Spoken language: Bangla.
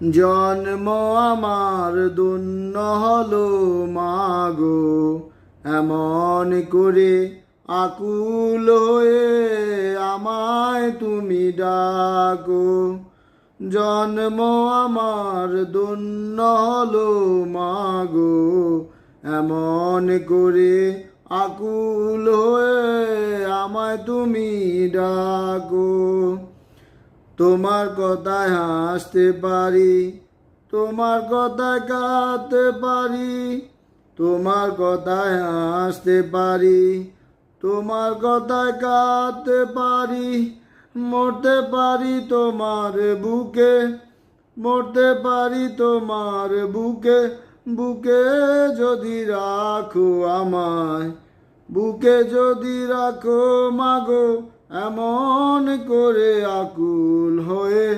জন্ম আমার ধন্য হলো মাগো, এমন করে আকুল হয়ে আমায় তুমি ডাকো। জন্ম আমার ধন্য হলো মাগো, এমন করে আকুল হয়ে আমায় তুমি ডাকো। তোমার কথায় হাসতে পারি, তোমার কথায় কাঁদতে পারি, তোমার কথায় হাসতে পারি, তোমার কথায় কাঁদতে পারি, মরতে পারি তোমার বুকে, মরতে পারি তোমার বুকে, বুকে যদি রাখো আমায়, বুকে যদি রাখো মাগো, এমন করে আকুল হয়ে